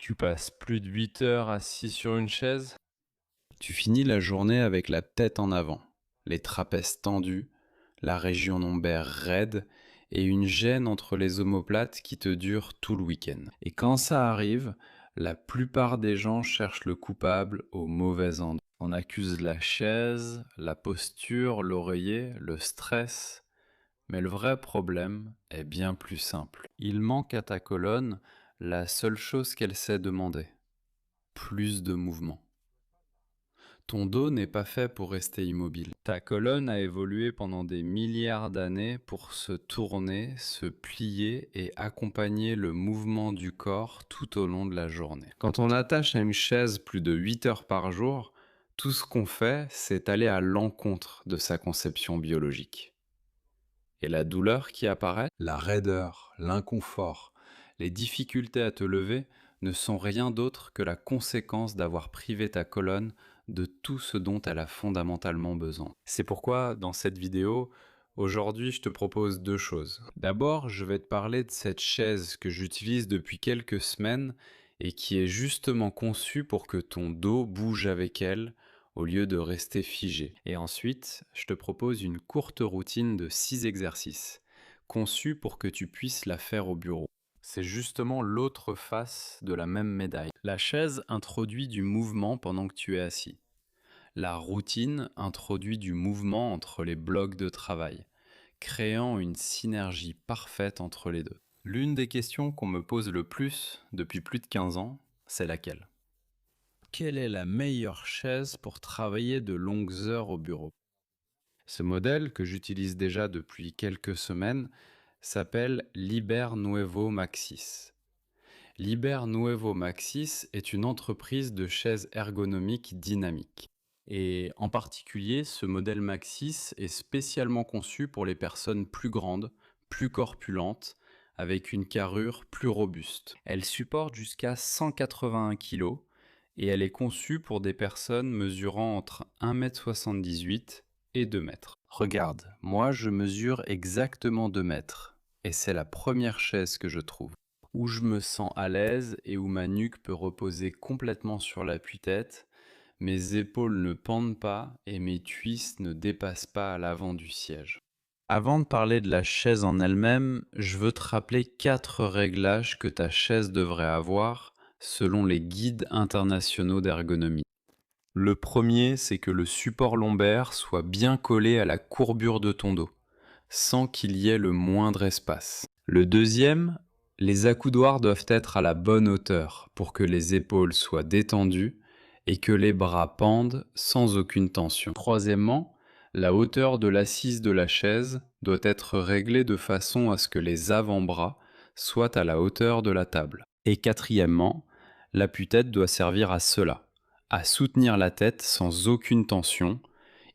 Tu passes plus de 8 heures assis sur une chaise? Tu finis la journée avec la tête en avant, les trapèzes tendus, la région lombaire raide et une gêne entre les omoplates qui te dure tout le week-end. Et quand ça arrive, la plupart des gens cherchent le coupable au mauvais endroit. On accuse la chaise, la posture, l'oreiller, le stress. Mais le vrai problème est bien plus simple. Il manque à ta colonne la seule chose qu'elle sait demander: plus de mouvement. Ton dos n'est pas fait pour rester immobile. Ta colonne a évolué pendant des milliards d'années pour se tourner, se plier et accompagner le mouvement du corps tout au long de la journée. Quand on attache à une chaise plus de 8 heures par jour, tout ce qu'on fait, c'est aller à l'encontre de sa conception biologique. Et la douleur qui apparaît, la raideur, l'inconfort, les difficultés à te lever ne sont rien d'autre que la conséquence d'avoir privé ta colonne de tout ce dont elle a fondamentalement besoin. C'est pourquoi, dans cette vidéo, aujourd'hui, je te propose deux choses. D'abord, je vais te parler de cette chaise que j'utilise depuis quelques semaines et qui est justement conçue pour que ton dos bouge avec elle au lieu de rester figé. Et ensuite, je te propose une courte routine de 6 exercices, conçue pour que tu puisses la faire au bureau. C'est justement l'autre face de la même médaille. La chaise introduit du mouvement pendant que tu es assis. La routine introduit du mouvement entre les blocs de travail, créant une synergie parfaite entre les deux. L'une des questions qu'on me pose le plus depuis plus de 15 ans, c'est laquelle? Quelle est la meilleure chaise pour travailler de longues heures au bureau? Ce modèle, que j'utilise déjà depuis quelques semaines, s'appelle Liber Nuevo Maxis. Liber Nuevo Maxis est une entreprise de chaises ergonomiques dynamiques. Et en particulier, ce modèle Maxis est spécialement conçu pour les personnes plus grandes, plus corpulentes, avec une carrure plus robuste. Elle supporte jusqu'à 181 kg et elle est conçue pour des personnes mesurant entre 1,78 m et 2 mètres. Regarde, moi je mesure exactement 2 mètres et c'est la première chaise que je trouve où je me sens à l'aise et où ma nuque peut reposer complètement sur l'appui-tête, mes épaules ne pendent pas et mes cuisses ne dépassent pas à l'avant du siège. Avant de parler de la chaise en elle-même, je veux te rappeler 4 réglages que ta chaise devrait avoir selon les guides internationaux d'ergonomie. Le premier, c'est que le support lombaire soit bien collé à la courbure de ton dos, sans qu'il y ait le moindre espace. Le deuxième, les accoudoirs doivent être à la bonne hauteur pour que les épaules soient détendues et que les bras pendent sans aucune tension. Troisièmement, la hauteur de l'assise de la chaise doit être réglée de façon à ce que les avant-bras soient à la hauteur de la table. Et quatrièmement, l'appui-tête doit servir à cela, à soutenir la tête sans aucune tension.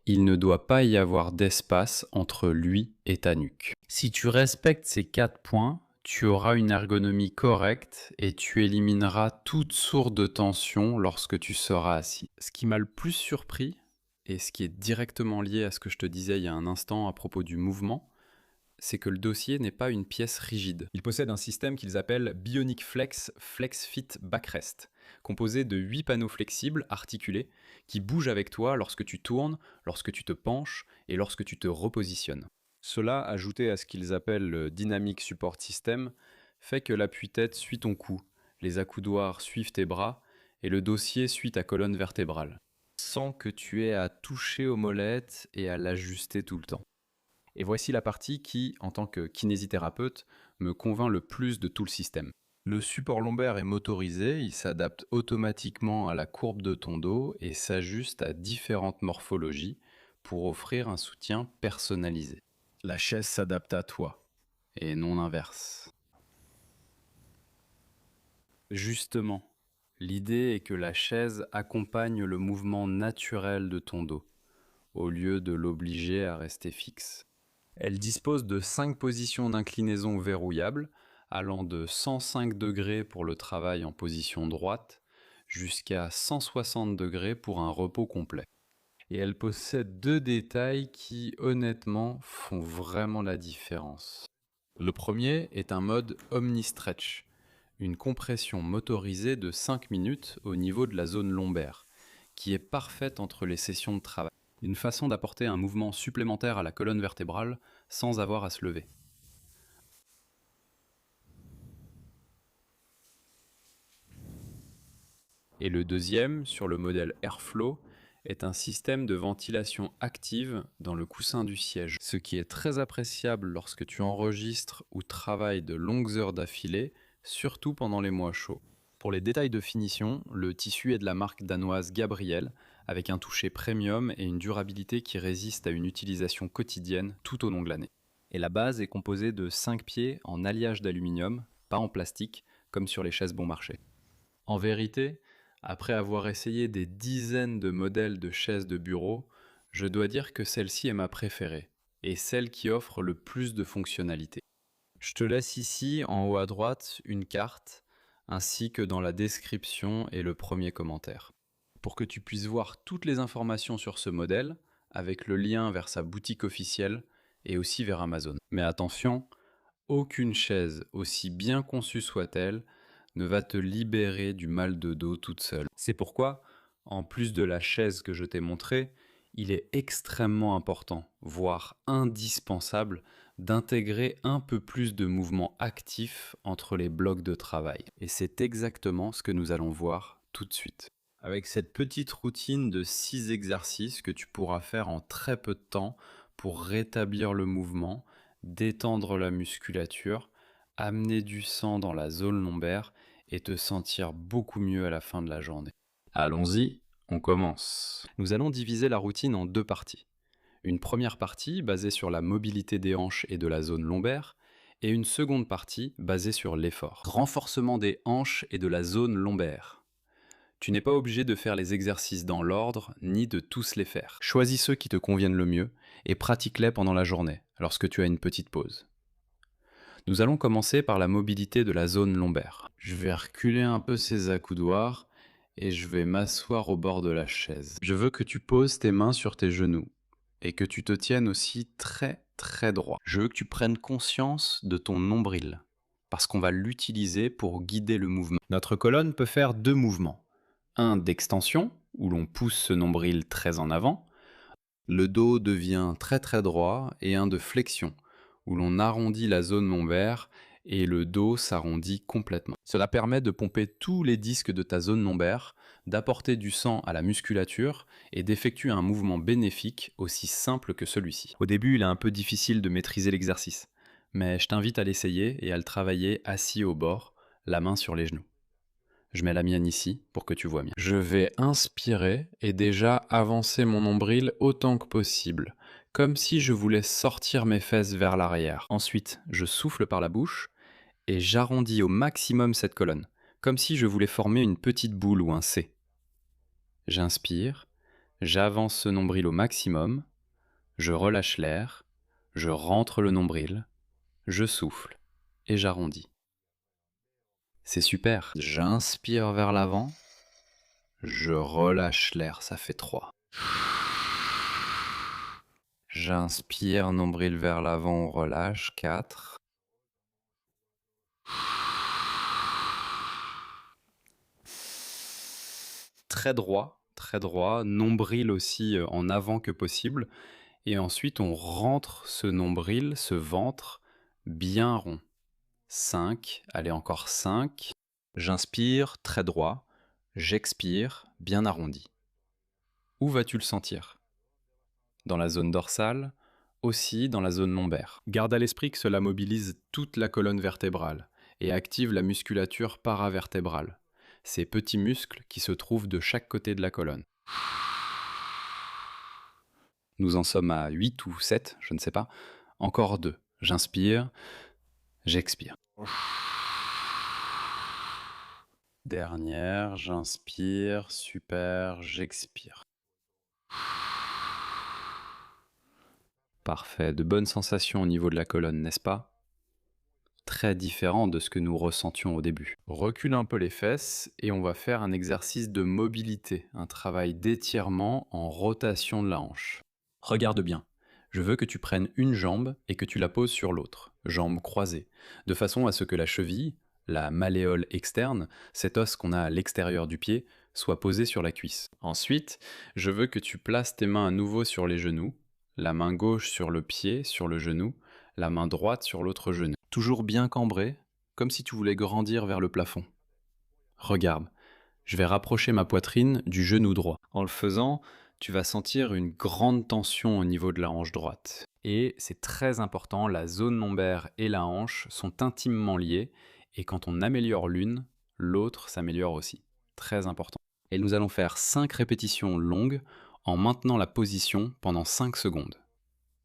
Il ne doit pas y avoir d'espace entre lui et ta nuque. Si tu respectes ces 4 points, tu auras une ergonomie correcte et tu élimineras toute source de tension lorsque tu seras assis. Ce qui m'a le plus surpris, et ce qui est directement lié à ce que je te disais il y a un instant à propos du mouvement, c'est que le dossier n'est pas une pièce rigide. Il possède un système qu'ils appellent Bionic Flex FlexFit Backrest, composé de 8 panneaux flexibles articulés qui bougent avec toi lorsque tu tournes, lorsque tu te penches et lorsque tu te repositionnes. Cela, ajouté à ce qu'ils appellent le Dynamic Support System, fait que l'appui-tête suit ton cou, les accoudoirs suivent tes bras et le dossier suit ta colonne vertébrale, sans que tu aies à toucher aux molettes et à l'ajuster tout le temps. Et voici la partie qui, en tant que kinésithérapeute, me convainc le plus de tout le système. Le support lombaire est motorisé, il s'adapte automatiquement à la courbe de ton dos et s'ajuste à différentes morphologies pour offrir un soutien personnalisé. La chaise s'adapte à toi, et non l'inverse. Justement, l'idée est que la chaise accompagne le mouvement naturel de ton dos, au lieu de l'obliger à rester fixe. Elle dispose de 5 positions d'inclinaison verrouillables, allant de 105 degrés pour le travail en position droite jusqu'à 160 degrés pour un repos complet. Et elle possède 2 détails qui, honnêtement, font vraiment la différence. Le premier est un mode Omni-Stretch, une compression motorisée de 5 minutes au niveau de la zone lombaire, qui est parfaite entre les sessions de travail. Une façon d'apporter un mouvement supplémentaire à la colonne vertébrale sans avoir à se lever. Et le deuxième, sur le modèle Airflow, est un système de ventilation active dans le coussin du siège, ce qui est très appréciable lorsque tu enregistres ou travailles de longues heures d'affilée, surtout pendant les mois chauds. Pour les détails de finition, le tissu est de la marque danoise Gabriel, avec un toucher premium et une durabilité qui résiste à une utilisation quotidienne tout au long de l'année. Et la base est composée de 5 pieds en alliage d'aluminium, pas en plastique, comme sur les chaises bon marché. En vérité, après avoir essayé des dizaines de modèles de chaises de bureau, je dois dire que celle-ci est ma préférée, et celle qui offre le plus de fonctionnalités. Je te laisse ici, en haut à droite, une carte, ainsi que dans la description et le premier commentaire, pour que tu puisses voir toutes les informations sur ce modèle, avec le lien vers sa boutique officielle, et aussi vers Amazon. Mais attention, aucune chaise, aussi bien conçue soit-elle, ne va te libérer du mal de dos toute seule. C'est pourquoi, en plus de la chaise que je t'ai montrée, il est extrêmement important, voire indispensable, d'intégrer un peu plus de mouvement actif entre les blocs de travail. Et c'est exactement ce que nous allons voir tout de suite. Avec cette petite routine de 6 exercices que tu pourras faire en très peu de temps pour rétablir le mouvement, détendre la musculature, amener du sang dans la zone lombaire et te sentir beaucoup mieux à la fin de la journée. Allons-y, on commence. Nous allons diviser la routine en 2 parties. Une première partie basée sur la mobilité des hanches et de la zone lombaire, et une seconde partie basée sur l'effort. Renforcement des hanches et de la zone lombaire. Tu n'es pas obligé de faire les exercices dans l'ordre, ni de tous les faire. Choisis ceux qui te conviennent le mieux, et pratique-les pendant la journée, lorsque tu as une petite pause. Nous allons commencer par la mobilité de la zone lombaire. Je vais reculer un peu ces accoudoirs et je vais m'asseoir au bord de la chaise. Je veux que tu poses tes mains sur tes genoux et que tu te tiennes aussi très très droit. Je veux que tu prennes conscience de ton nombril parce qu'on va l'utiliser pour guider le mouvement. Notre colonne peut faire 2 mouvements. Un d'extension, où l'on pousse ce nombril très en avant. Le dos devient très très droit, et un de flexion, où l'on arrondit la zone lombaire et le dos s'arrondit complètement. Cela permet de pomper tous les disques de ta zone lombaire, d'apporter du sang à la musculature et d'effectuer un mouvement bénéfique aussi simple que celui-ci. Au début, il est un peu difficile de maîtriser l'exercice, mais je t'invite à l'essayer et à le travailler assis au bord, la main sur les genoux. Je mets la mienne ici pour que tu vois bien. Je vais inspirer et déjà avancer mon nombril autant que possible, comme si je voulais sortir mes fesses vers l'arrière. Ensuite, je souffle par la bouche et j'arrondis au maximum cette colonne, comme si je voulais former une petite boule ou un C. J'inspire, j'avance ce nombril au maximum, je relâche l'air, je rentre le nombril, je souffle et j'arrondis. C'est super. J'inspire vers l'avant, je relâche l'air, ça fait 3. J'inspire, nombril vers l'avant, on relâche, 4. Très droit, nombril aussi en avant que possible. Et ensuite, on rentre ce nombril, ce ventre, bien rond. 5, allez encore 5. J'inspire, très droit. J'expire, bien arrondi. Où vas-tu le sentir ? Dans la zone dorsale, aussi dans la zone lombaire. Garde à l'esprit que cela mobilise toute la colonne vertébrale et active la musculature paravertébrale, ces petits muscles qui se trouvent de chaque côté de la colonne. Nous en sommes à 8 ou 7, je ne sais pas. Encore 2. J'inspire, j'expire. Dernière, j'inspire, super, j'expire. Parfait, de bonnes sensations au niveau de la colonne, n'est-ce pas ? Très différent de ce que nous ressentions au début. Recule un peu les fesses et on va faire un exercice de mobilité, un travail d'étirement en rotation de la hanche. Regarde bien, je veux que tu prennes une jambe et que tu la poses sur l'autre, jambe croisée, de façon à ce que la cheville, la malléole externe, cet os qu'on a à l'extérieur du pied, soit posé sur la cuisse. Ensuite, je veux que tu places tes mains à nouveau sur les genoux, la main gauche sur le pied, sur le genou, la main droite sur l'autre genou. Toujours bien cambré, comme si tu voulais grandir vers le plafond. Regarde, je vais rapprocher ma poitrine du genou droit. En le faisant, tu vas sentir une grande tension au niveau de la hanche droite. Et c'est très important, la zone lombaire et la hanche sont intimement liées, et quand on améliore l'une, l'autre s'améliore aussi. Très important. Et nous allons faire 5 répétitions longues en maintenant la position pendant 5 secondes.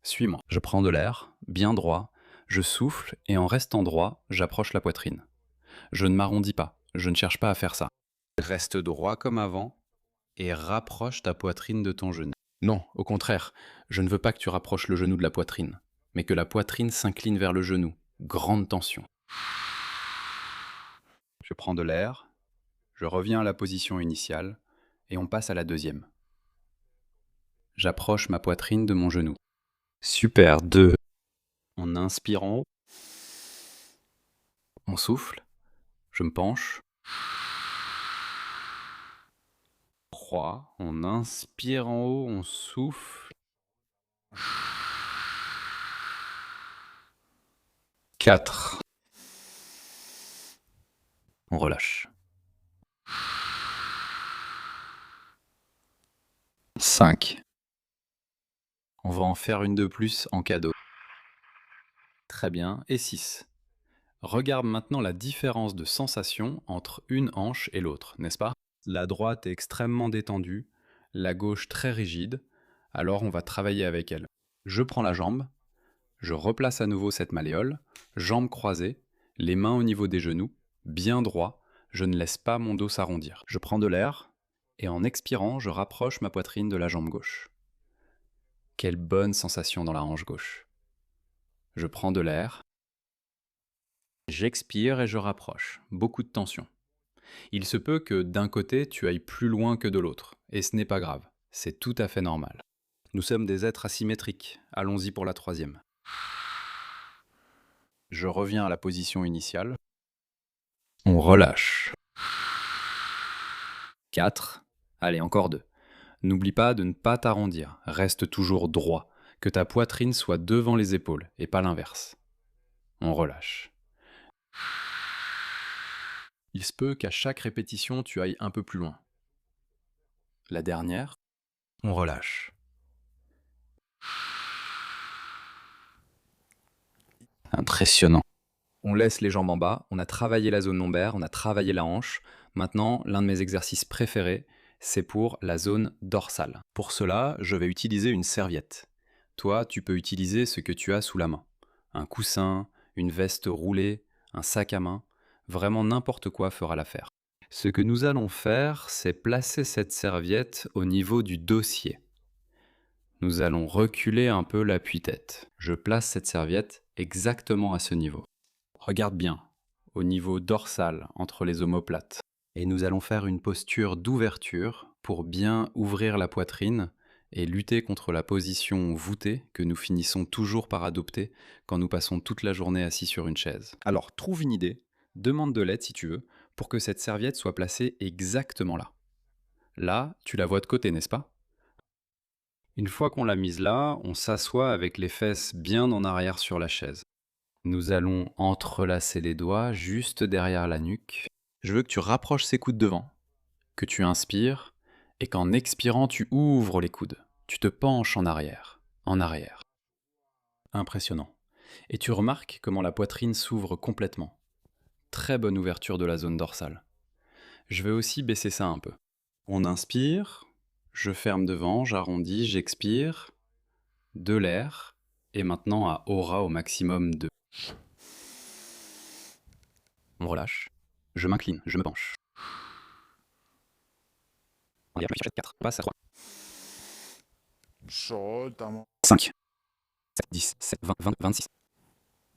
Suis-moi. Je prends de l'air, bien droit, je souffle et en restant droit, j'approche la poitrine. Je ne m'arrondis pas, je ne cherche pas à faire ça. Reste droit comme avant et rapproche ta poitrine de ton genou. Non, au contraire, je ne veux pas que tu rapproches le genou de la poitrine, mais que la poitrine s'incline vers le genou. Grande tension. Je prends de l'air, je reviens à la position initiale et on passe à la deuxième. J'approche ma poitrine de mon genou. Super, 2. En inspirant, on souffle, je me penche. 3. On inspire en haut, on souffle. 4. On relâche. 5. On va en faire une de plus en cadeau. Très bien. Et 6. Regarde maintenant la différence de sensation entre une hanche et l'autre, n'est-ce pas? La droite est extrêmement détendue, la gauche très rigide, alors on va travailler avec elle. Je prends la jambe, je replace à nouveau cette malléole, jambes croisées, les mains au niveau des genoux, bien droit, je ne laisse pas mon dos s'arrondir. Je prends de l'air, et en expirant, je rapproche ma poitrine de la jambe gauche. Quelle bonne sensation dans la hanche gauche. Je prends de l'air, j'expire et je rapproche. Beaucoup de tension. Il se peut que d'un côté tu ailles plus loin que de l'autre, et ce n'est pas grave, c'est tout à fait normal. Nous sommes des êtres asymétriques, allons-y pour la troisième. Je reviens à la position initiale. On relâche. 4. Allez, encore 2. N'oublie pas de ne pas t'arrondir, reste toujours droit, que ta poitrine soit devant les épaules, et pas l'inverse. On relâche. Il se peut qu'à chaque répétition, tu ailles un peu plus loin. La dernière, on relâche. Impressionnant. On laisse les jambes en bas, on a travaillé la zone lombaire, on a travaillé la hanche. Maintenant, l'un de mes exercices préférés, c'est pour la zone dorsale. Pour cela, je vais utiliser une serviette. Toi, tu peux utiliser ce que tu as sous la main. Un coussin, une veste roulée, un sac à main. Vraiment n'importe quoi fera l'affaire. Ce que nous allons faire, c'est placer cette serviette au niveau du dossier. Nous allons reculer un peu l'appui-tête. Je place cette serviette exactement à ce niveau. Regarde bien, au niveau dorsal, entre les omoplates. Et nous allons faire une posture d'ouverture pour bien ouvrir la poitrine et lutter contre la position voûtée que nous finissons toujours par adopter quand nous passons toute la journée assis sur une chaise. Alors trouve une idée, demande de l'aide si tu veux, pour que cette serviette soit placée exactement là. Là, tu la vois de côté, n'est-ce pas? Une fois qu'on l'a mise là, on s'assoit avec les fesses bien en arrière sur la chaise. Nous allons entrelacer les doigts juste derrière la nuque. Je veux que tu rapproches ces coudes devant, que tu inspires, et qu'en expirant, tu ouvres les coudes. Tu te penches en arrière, en arrière. Impressionnant. Et tu remarques comment la poitrine s'ouvre complètement. Très bonne ouverture de la zone dorsale. Je vais aussi baisser ça un peu. On inspire, je ferme devant, j'arrondis, j'expire, de l'air, et maintenant à aura au maximum 2. On relâche, je m'incline, je me penche. 4, passe à 3. Soltamos. 5, 7, 10, 7, 20, 20, 26,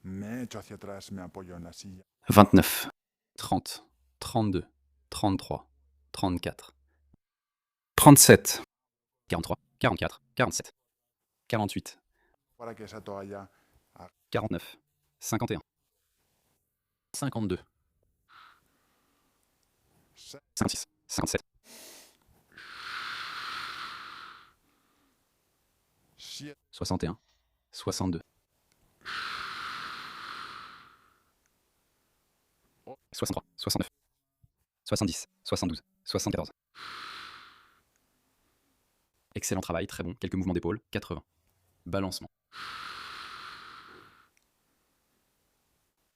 Me echo hacia atrás, me apoyo en la silla. 29, 30, 32, 33, 34, 37, 43, 44, 47, 48, Para que esa toalla 49, 51, 52, 56, 57, 7, 61, 62, 63, 69, 70, 72, 74. Excellent travail, très bon. Quelques mouvements d'épaule. 80. Balancement.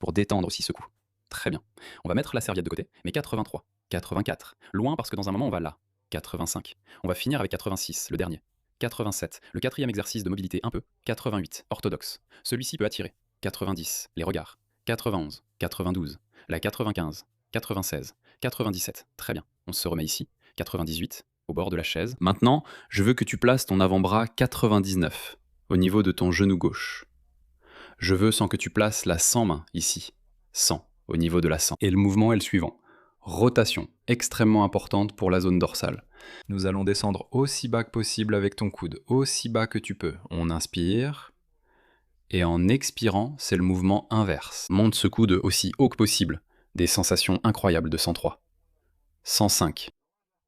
Pour détendre aussi ce cou. Très bien. On va mettre la serviette de côté, mais 83, 84. Loin parce que dans un moment on va là. 85. On va finir avec 86, le dernier. 87. Le quatrième exercice de mobilité un peu. 88. Orthodoxe. Celui-ci peut attirer. 90. Les regards. 91. 92. La 95. 96. 97. Très bien. On se remet ici. 98. Au bord de la chaise. Maintenant, je veux que tu places ton avant-bras 99 au niveau de ton genou gauche. Je veux sans que tu places la 100 main ici. 100 au niveau de la 100. Et le mouvement est le suivant. Rotation, extrêmement importante pour la zone dorsale. Nous allons descendre aussi bas que possible avec ton coude, aussi bas que tu peux. On inspire. Et en expirant, c'est le mouvement inverse. Monte ce coude aussi haut que possible. Des sensations incroyables de 103. 105.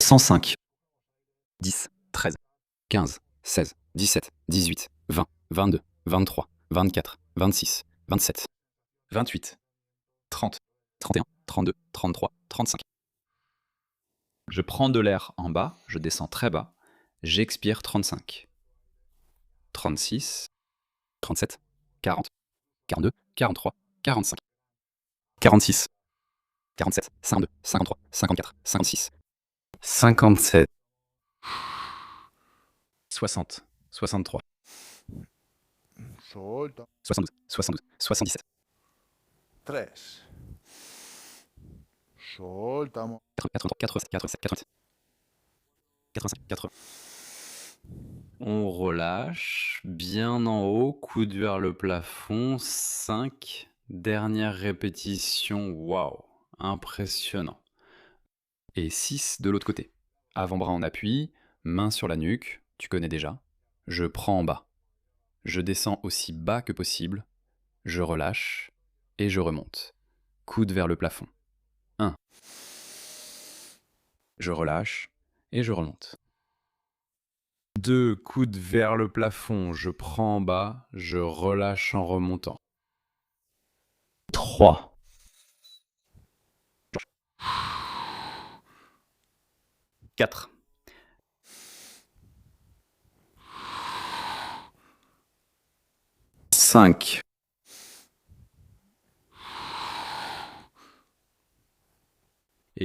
105. 10, 13, 15, 16, 17, 18, 20, 22, 23, 24, 26, 27, 28, 30, 31, 32, 33, 35. Je prends de l'air en bas, je descends très bas, j'expire 35, 36, 37, 40, 42, 43, 45, 46, 47, 52, 53, 54, 56, 57, 60, 63, solta, 72, 72, 77, 3, soltamos, 83, 87, 87, 88, 85, 80. On relâche, bien en haut, coude vers le plafond, 5, dernière répétition, waouh, impressionnant. Et 6 de l'autre côté. Avant-bras en appui, main sur la nuque, tu connais déjà. Je prends en bas. Je descends aussi bas que possible, je relâche et je remonte. Coude vers le plafond. 1. Je relâche et je remonte. 2, coude vers le plafond, je prends en bas, je relâche en remontant. 3. 4. 5.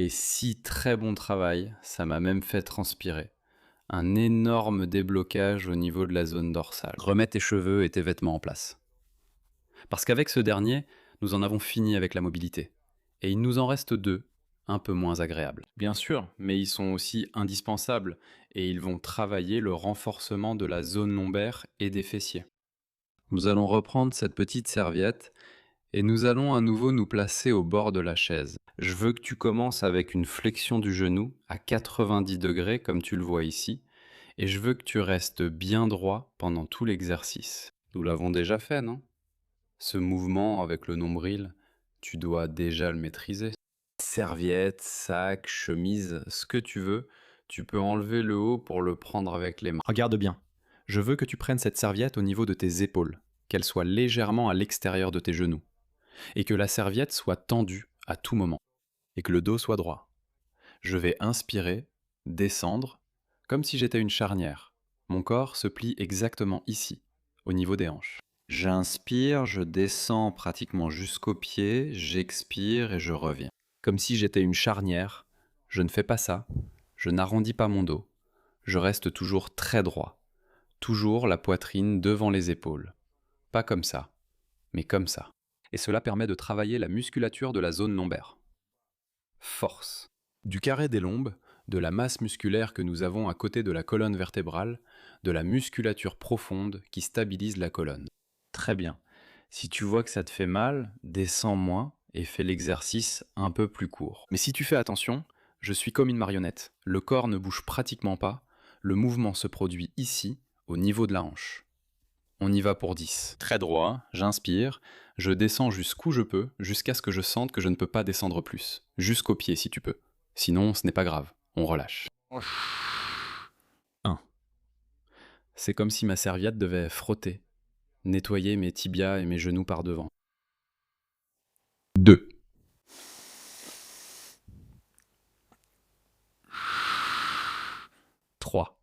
6, très bon travail, ça m'a même fait transpirer. Un énorme déblocage au niveau de la zone dorsale. Remets tes cheveux et tes vêtements en place. Parce qu'avec ce dernier, nous en avons fini avec la mobilité. Et il nous en reste 2, un peu moins agréables. Bien sûr, mais ils sont aussi indispensables et ils vont travailler le renforcement de la zone lombaire et des fessiers. Nous allons reprendre cette petite serviette et nous allons à nouveau nous placer au bord de la chaise. Je veux que tu commences avec une flexion du genou à 90 degrés comme tu le vois ici et je veux que tu restes bien droit pendant tout l'exercice. Nous l'avons déjà fait, non ? Ce mouvement avec le nombril, tu dois déjà le maîtriser. Serviette, sac, chemise, ce que tu veux, tu peux enlever le haut pour le prendre avec les mains. Regarde bien, je veux que tu prennes cette serviette au niveau de tes épaules, qu'elle soit légèrement à l'extérieur de tes genoux, et que la serviette soit tendue à tout moment, et que le dos soit droit. Je vais inspirer, descendre, comme si j'étais une charnière. Mon corps se plie exactement ici, au niveau des hanches. J'inspire, je descends pratiquement jusqu'aux pieds, j'expire et je reviens. Comme si j'étais une charnière, je ne fais pas ça, je n'arrondis pas mon dos, je reste toujours très droit, toujours la poitrine devant les épaules. Pas comme ça, mais comme ça. Et cela permet de travailler la musculature de la zone lombaire. Force. Du carré des lombes, de la masse musculaire que nous avons à côté de la colonne vertébrale, de la musculature profonde qui stabilise la colonne. Très bien. Si tu vois que ça te fait mal, descends moins et fais l'exercice un peu plus court. Mais si tu fais attention, je suis comme une marionnette. Le corps ne bouge pratiquement pas. Le mouvement se produit ici, au niveau de la hanche. On y va pour 10. Très droit, j'inspire, je descends jusqu'où je peux, jusqu'à ce que je sente que je ne peux pas descendre plus. Jusqu'au pied si tu peux. Sinon, ce n'est pas grave, on relâche. 1. C'est comme si ma serviette devait frotter, nettoyer mes tibias et mes genoux par devant. 2. 3.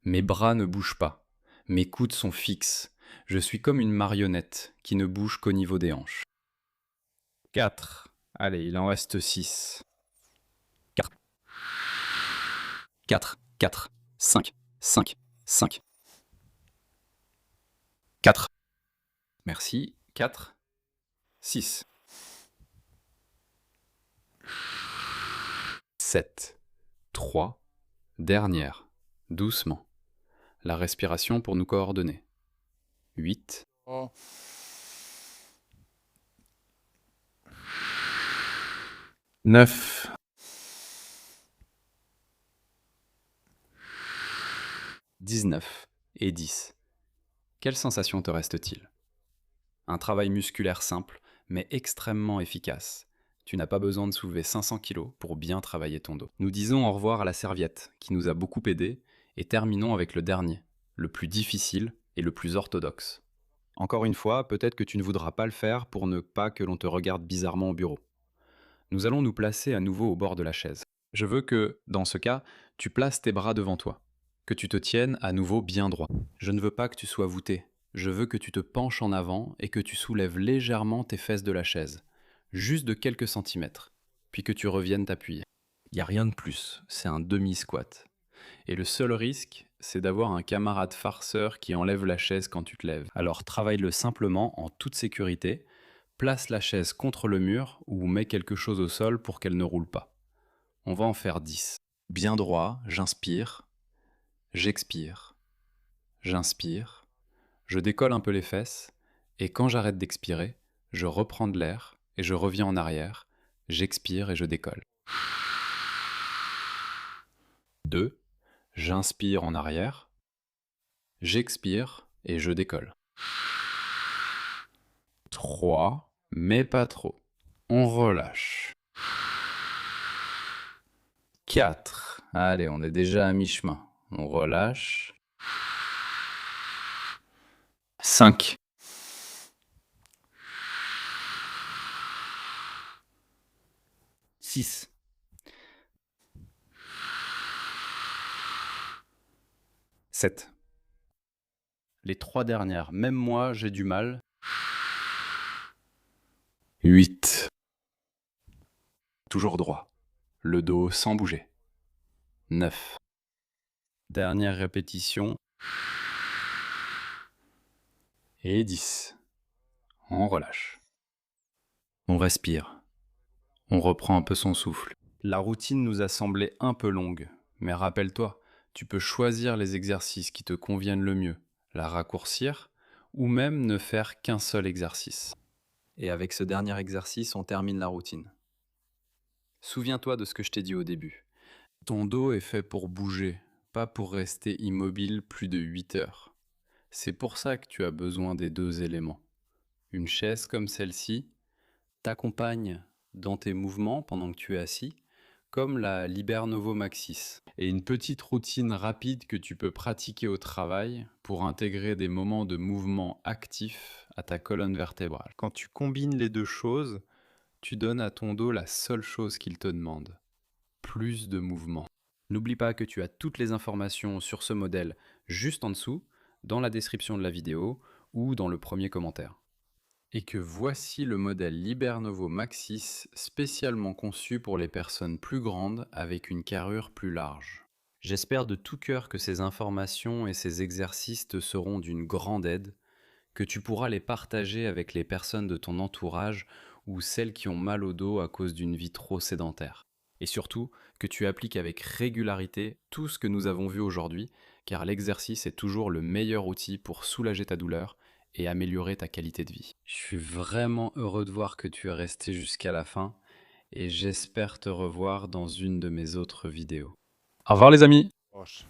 Mes bras ne bougent pas, mes coudes sont fixes, je suis comme une marionnette qui ne bouge qu'au niveau des hanches. 4. Allez, il en reste 6. 4. 4. 4. 5. 5. 5. 4. Merci. 4. 6. 7. 3. Dernière. Doucement. La respiration pour nous coordonner. 8. 9. 19 et 10. Quelle sensation te reste-t-il? Un travail musculaire simple, mais extrêmement efficace. Tu n'as pas besoin de soulever 500 kg pour bien travailler ton dos. Nous disons au revoir à la serviette, qui nous a beaucoup aidé, et terminons avec le dernier, le plus difficile et le plus orthodoxe. Encore une fois, peut-être que tu ne voudras pas le faire pour ne pas que l'on te regarde bizarrement au bureau. Nous allons nous placer à nouveau au bord de la chaise. Je veux que, dans ce cas, tu places tes bras devant toi, que tu te tiennes à nouveau bien droit. Je ne veux pas que tu sois voûté, je veux que tu te penches en avant et que tu soulèves légèrement tes fesses de la chaise, juste de quelques centimètres, puis que tu reviennes t'appuyer. Il n'y a rien de plus, c'est un demi-squat. Et le seul risque, c'est d'avoir un camarade farceur qui enlève la chaise quand tu te lèves. Alors travaille-le simplement en toute sécurité, place la chaise contre le mur ou mets quelque chose au sol pour qu'elle ne roule pas. On va en faire 10. Bien droit, j'inspire, j'expire, j'inspire, je décolle un peu les fesses, et quand j'arrête d'expirer, je reprends de l'air et je reviens en arrière, j'expire et je décolle. 2. J'inspire en arrière, j'expire et je décolle. 3. Mais pas trop. On relâche. 4. Allez, on est déjà à mi-chemin. On relâche. 5. 6. 7. Les 3 dernières, même moi, j'ai du mal. 8. Toujours droit. Le dos sans bouger. 9. Dernière répétition. Et 10. On relâche. On respire. On reprend un peu son souffle. La routine nous a semblé un peu longue, mais rappelle-toi, tu peux choisir les exercices qui te conviennent le mieux, la raccourcir, ou même ne faire qu'un seul exercice. Et avec ce dernier exercice, on termine la routine. Souviens-toi de ce que je t'ai dit au début. Ton dos est fait pour bouger, pas pour rester immobile plus de 8 heures. C'est pour ça que tu as besoin des 2 éléments. Une chaise comme celle-ci t'accompagne dans tes mouvements pendant que tu es assis, comme la Libernovo Maxis. Et une petite routine rapide que tu peux pratiquer au travail pour intégrer des moments de mouvement actif à ta colonne vertébrale. Quand tu combines les deux choses, tu donnes à ton dos la seule chose qu'il te demande, plus de mouvement. N'oublie pas que tu as toutes les informations sur ce modèle juste en dessous, dans la description de la vidéo ou dans le premier commentaire. Et que voici le modèle Libernovo Maxis spécialement conçu pour les personnes plus grandes avec une carrure plus large. J'espère de tout cœur que ces informations et ces exercices te seront d'une grande aide, que tu pourras les partager avec les personnes de ton entourage ou celles qui ont mal au dos à cause d'une vie trop sédentaire. Et surtout, que tu appliques avec régularité tout ce que nous avons vu aujourd'hui, car l'exercice est toujours le meilleur outil pour soulager ta douleur et améliorer ta qualité de vie. Je suis vraiment heureux de voir que tu es resté jusqu'à la fin et j'espère te revoir dans une de mes autres vidéos. Au revoir les amis! Proche.